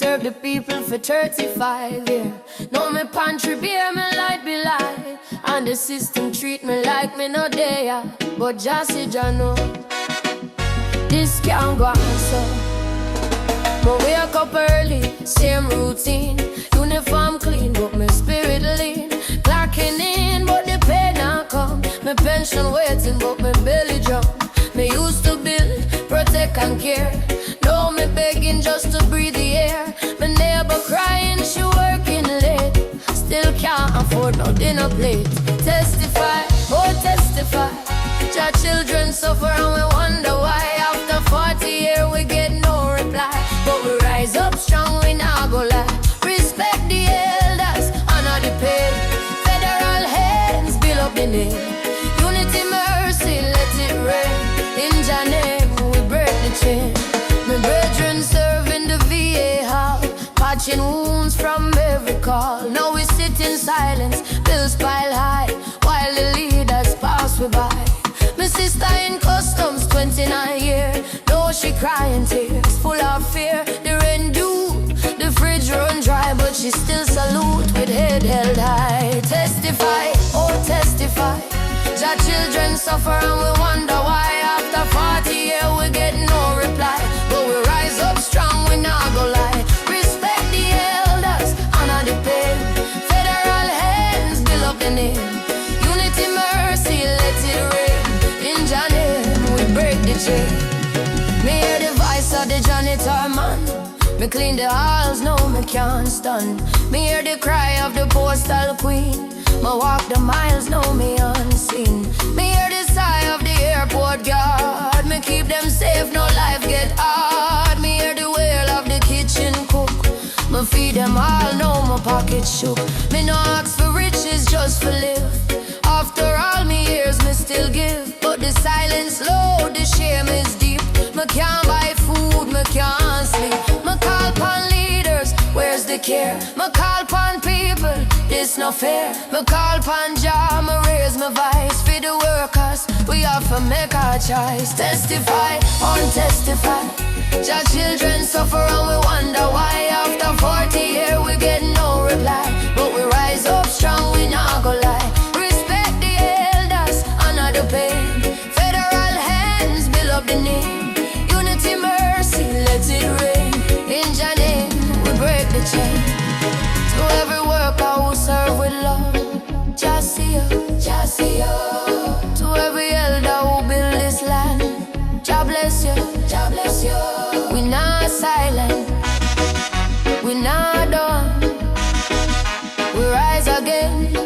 serve the people for 35 years. Know me pantry beer, me light be light, and the system treat me like me no there. But just say Jah know this can't go on so. Me wake up early, same routine, uniform clean, but my spirit lean. Clocking in, but the pay not come. My pension waiting, but my belly jump. Me used to build, protect and care. Now me begging just to breathe the air. My neighbor crying, she working late. Still can't afford no dinner plate. Testify, oh testify. Jah children suffer and we wonder why. After 40 years we get no reply. But we rise up strong, we not go lie. Respect the elders, honor the pain. Federal hands, build up the name. Unity, mercy, let it rain. In Jah name, we break the chain. My brethren serve in the VA hall, patching wounds from every call. Now we sit in silence, bills pile high, while the leaders pass we by. My sister in customs, 29 years. Now she crying tears, full of fear. The rain due, the fridge run dry, but she still salute with head held high. Testify, oh testify. Jah children suffer and we wonder why. After 40 years we get no reply. But we rise up strong, we not go lie. Respect the elders, honor the pain. Federal hands, build up the name. Unity, mercy, let it rain. In Jah name, we break the chain. Me hear the voice of the janitor man. Me clean the halls, no me can't stand. Me hear the cry of the postal queen. Me walk the miles, no me unseen. Me hear the sigh of the airport guard. Me keep them safe, no life get hard. Me hear the wail of the kitchen cook. Me feed them all, no my pocket shook. Me no ask for riches, just for live. After all me years, me still give. But the silence low, the shame is deep. Me can't buy food, me can't sleep. Me call upon leaders, where's the care? Me call upon people, this no fair. Me call upon Jah, me raise my voice. For the workers, we have to make our choice. Testify, untestify. Jah children suffer and we wonder why. After 40 years we get no reply. But we rise up strong, we not go lie. Respect the elders, honor the pain. Federal hands, build up the name. Unity, mercy, let it rain. In Jah name, we break the chain. To every worker who serve with love, Jah see you, Jah see you. To every elder who build this land, Jah bless you, Jah bless you. We not silent, we not done. We rise again.